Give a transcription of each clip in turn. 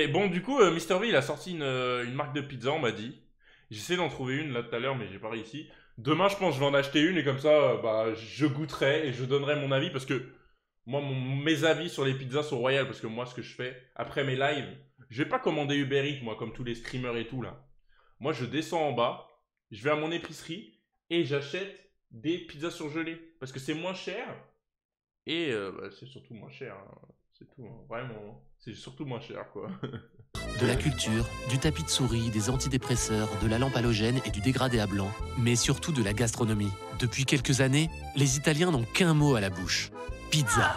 Et bon, du coup, Mister V, il a sorti une marque de pizza, on m'a dit. J'essaie d'en trouver une là tout à l'heure, mais j'ai pas réussi. Demain, je pense que je vais en acheter une et comme ça, bah, je goûterai et je donnerai mon avis parce que moi, mes avis sur les pizzas sont royales parce que moi, ce que je fais après mes lives, je vais pas commander Uber Eats, moi, comme tous les streamers et tout là. Moi, je descends en bas, je vais à mon épicerie et j'achète des pizzas surgelées parce que c'est moins cher et bah, c'est surtout moins cher, hein. C'est tout, hein. Vraiment, c'est surtout moins cher, quoi. De la culture, du tapis de souris, des antidépresseurs, de la lampe halogène et du dégradé à blanc, mais surtout de la gastronomie. Depuis quelques années, les Italiens n'ont qu'un mot à la bouche. Pizza.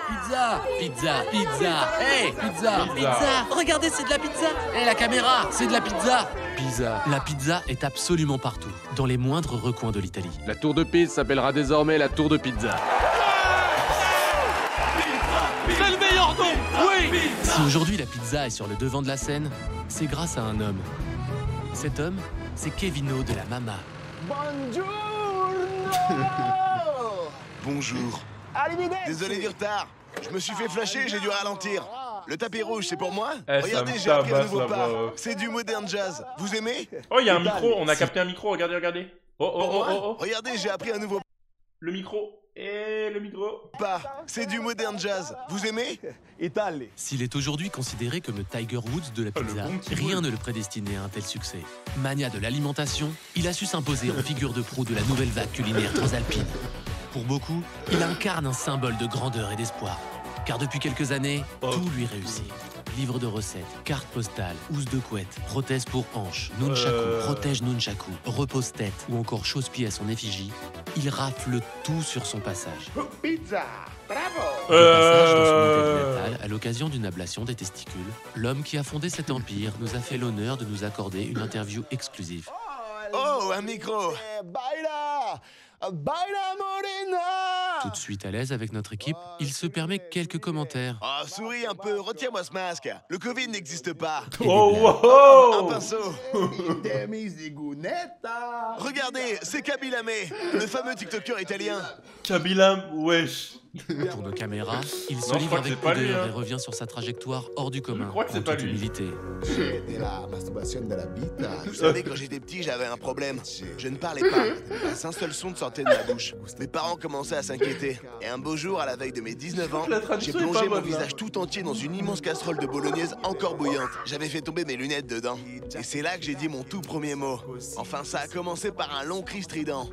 Pizza. Pizza. Pizza. Hey, pizza. Pizza. Regardez, c'est de la pizza. Hey, la caméra, c'est de la pizza. Pizza. La pizza est absolument partout, dans les moindres recoins de l'Italie. La tour de Pise s'appellera désormais la tour de pizza. C'est le meilleur nom. Oui. Si aujourd'hui la pizza est sur le devant de la scène, c'est grâce à un homme. Cet homme, c'est Kevino de la Mama. Bonjour. Désolé du retard. Je me suis fait flasher, j'ai dû ralentir. Le tapis rouge, c'est pour moi. Eh, Regardez, j'ai appris un nouveau pas. C'est du modern jazz. Vous aimez? Oh, il y a un micro, on a capté un micro, regardez, regardez. Oh, oh, Pour oh, moi oh, oh. Regardez, j'ai appris un nouveau Le micro. Et le micro. pas. C'est du modern jazz. Vous aimez? S'il est aujourd'hui considéré comme le Tiger Woods de la Oh, le pizza, bon petit rien boule. ne le prédestinait à un tel succès. Mania de l'alimentation, il a su s'imposer en figure de proue de la nouvelle vague culinaire transalpine. Pour beaucoup, il incarne un symbole de grandeur et d'espoir. Car depuis quelques années, Oh. tout lui réussit. Livres de recettes, cartes postales, housses de couette, prothèses pour hanches, nunchaku, protège nunchaku, repose-tête ou encore chausse-pied à son effigie, il rafle tout sur son passage. Au passage, dans son Italie natale, à l'occasion d'une ablation des testicules, l'homme qui a fondé cet empire nous a fait l'honneur de nous accorder une interview exclusive. Oh, un micro. Tout de suite à l'aise avec notre équipe, il se permet quelques commentaires. Oh, souris un peu, retire-moi ce masque. Le Covid n'existe pas. Et des Oh, blagues. wow, Un oh. pinceau. Regardez, c'est Kabyle Amé, le fameux TikToker italien. Kabila, wesh. Pour nos caméras, il se Non, je livre crois que avec c'est pas lui, pudeur hein. et revient sur sa trajectoire hors du commun, crois que c'est en pas toute lui. humilité. Vous savez, quand j'étais petit, j'avais un problème. Je ne parlais pas. Pas un seul son ne sortait de ma bouche. Mes parents commençaient à s'inquiéter. Et un beau jour, à la veille de mes 19 ans, La j'ai traduction est plongé pas mon bonne, là. visage tout entier dans une immense casserole de bolognaise encore bouillante. J'avais fait tomber mes lunettes dedans. Et c'est là que j'ai dit mon tout premier mot. Enfin, ça a commencé par un long cri strident.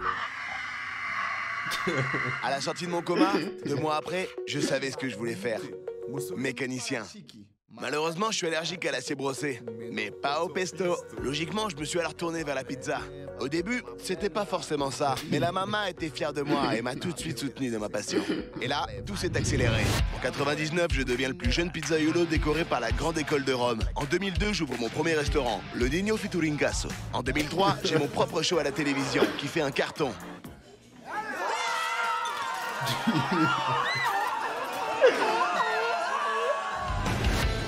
À la sortie de mon coma, 2 mois après, je savais ce que je voulais faire. Mécanicien. Malheureusement, je suis allergique à l'acier brossé, mais pas au pesto. Logiquement, je me suis alors tourné vers la pizza. Au début, c'était pas forcément ça, mais la maman était fière de moi et m'a tout de suite soutenu dans ma passion. Et là, tout s'est accéléré. En 99, je deviens le plus jeune pizzaiolo décoré par la Grande École de Rome. En 2002, j'ouvre mon premier restaurant, le Nino Fituringasso. En 2003, j'ai mon propre show à la télévision qui fait un carton.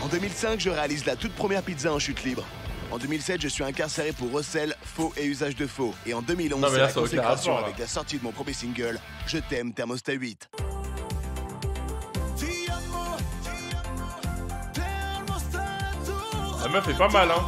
En 2005, je réalise la toute première pizza en chute libre. En 2007, je suis incarcéré pour recel, faux et usage de faux. Et en 2011, Non, mais c'est là, la ça a aucun consécration rapport, là. avec la sortie de mon premier single, Je t'aime, Thermostat 8. La meuf est pas mal, hein.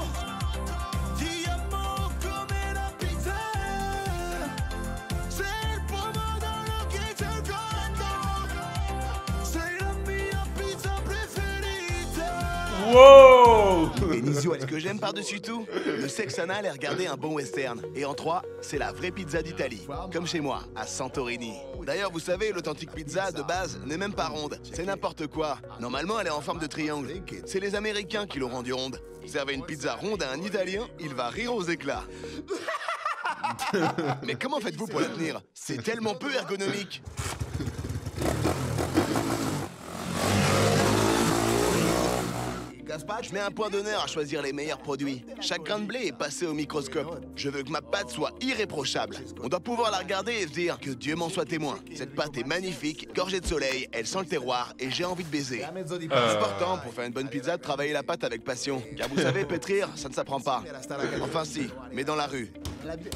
Wow. Ce que j'aime par-dessus tout, le sexe anal est regarder un bon western. Et en 3, c'est la vraie pizza d'Italie. Comme chez moi, à Santorini. D'ailleurs, vous savez, l'authentique pizza, de base, n'est même pas ronde. C'est n'importe quoi. Normalement, elle est en forme de triangle. C'est les Américains qui l'ont rendue ronde. Servez une pizza ronde à un Italien, il va rire aux éclats. Mais comment faites-vous pour la tenir? C'est tellement peu ergonomique. Je mets un point d'honneur à choisir les meilleurs produits. Chaque grain de blé est passé au microscope. Je veux que ma pâte soit irréprochable. On doit pouvoir la regarder et se dire que Dieu m'en soit témoin. Cette pâte est magnifique, gorgée de soleil, elle sent le terroir et j'ai envie de baiser. C'est important pour faire une bonne pizza de travailler la pâte avec passion. Car vous savez, pétrir, ça ne s'apprend pas. Enfin si, mais dans la rue.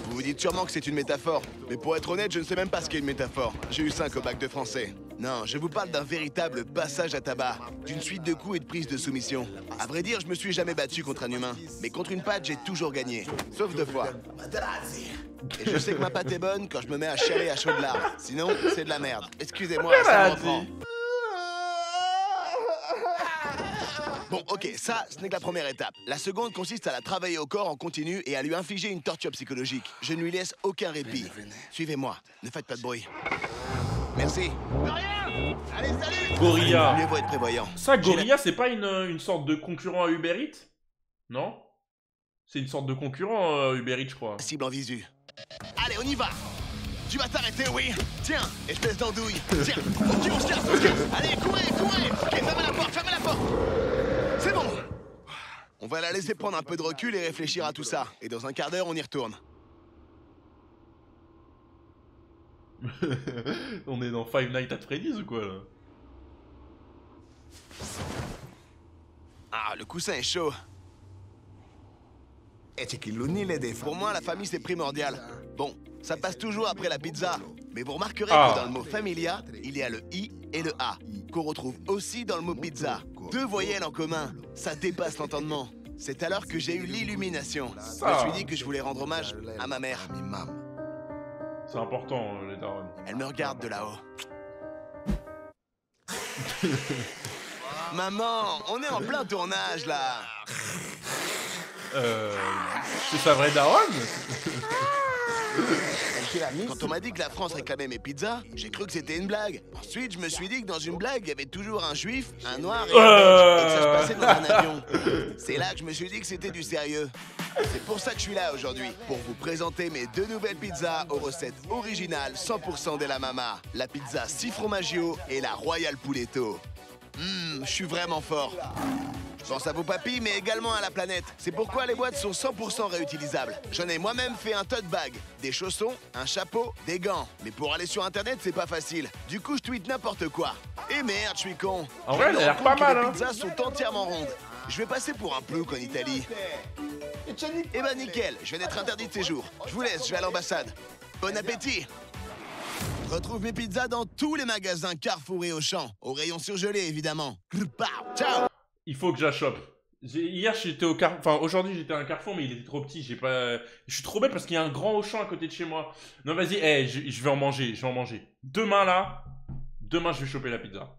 Vous vous dites sûrement que c'est une métaphore. Mais pour être honnête, je ne sais même pas ce qu'est une métaphore. J'ai eu 5 au bac de français. Non, je vous parle d'un véritable passage à tabac, d'une suite de coups et de prises de soumission. À vrai dire, je me suis jamais battu contre un humain, mais contre une patte, j'ai toujours gagné, sauf 2 fois. Et je sais que ma patte est bonne quand je me mets à chialer à chaudes larmes. Sinon, c'est de la merde. Excusez-moi, ça me reprend. Bon, ok, ça, ce n'est que la première étape. La seconde consiste à la travailler au corps en continu et à lui infliger une torture psychologique. Je ne lui laisse aucun répit. Suivez-moi, ne faites pas de bruit. Merci. De rien. Allez, salut. Gorilla. Mieux vaut être prévoyant. Ça, Gorilla, c'est pas une sorte de concurrent à Uber Eats? Non? C'est une sorte de concurrent Uber Eats, je crois. Cible en visu. Allez, on y va. Tu vas t'arrêter, oui. Tiens, espèce d'andouille. Tiens, ok, on se casse. Okay. Allez, courez. Ok, fermez la porte. C'est bon. On va la laisser prendre un peu de recul et réfléchir à tout ça. Et dans un quart d'heure, on y retourne. On est dans Five Nights at Freddy's ou quoi, là? Ah, le coussin est chaud. Pour moi, la famille, c'est primordial. Bon, ça passe toujours après la pizza. Mais vous remarquerez que dans le mot familia, il y a le I et le A, qu'on retrouve aussi dans le mot pizza. 2 voyelles en commun, ça dépasse l'entendement. C'est alors que j'ai eu l'illumination. Je me suis dit que je voulais rendre hommage à ma mère. C'est important, les darons. Elle me regarde de là-haut. Maman, on est en plein tournage, là. C'est sa vraie daronne? Quand on m'a dit que la France réclamait mes pizzas, j'ai cru que c'était une blague. Ensuite, je me suis dit que dans une blague, il y avait toujours un juif, un noir et un belge, et que ça se passait dans un avion. C'est là que je me suis dit que c'était du sérieux. C'est pour ça que je suis là aujourd'hui, pour vous présenter mes 2 nouvelles pizzas aux recettes originales 100% de la Mama. La pizza 6 fromaggio et la Royal Pouletto. Je suis vraiment fort. Je pense à vos papilles, mais également à la planète. C'est pourquoi les boîtes sont 100% réutilisables. J'en ai moi-même fait un tote bag, des chaussons, un chapeau, des gants. Mais pour aller sur Internet, c'est pas facile. Du coup, je tweete n'importe quoi. Et merde, je suis con. En vrai, elle a l'air pas mal, hein. Les pizzas sont entièrement rondes. Je vais passer pour un plouc en Italie. Eh ben nickel, je viens d'être interdit de séjour. Je vous laisse, je vais à l'ambassade. Bon appétit. Retrouve mes pizzas dans tous les magasins Carrefour et Auchan. Au rayon surgelé, évidemment. Ciao. Il faut que j'achoppe. Hier, j'étais au Carrefour. Enfin, aujourd'hui, j'étais à un Carrefour, mais il était trop petit. Je suis trop bête parce qu'il y a un grand Auchan à côté de chez moi. Non, vas-y, je vais en manger. Demain, je vais choper la pizza.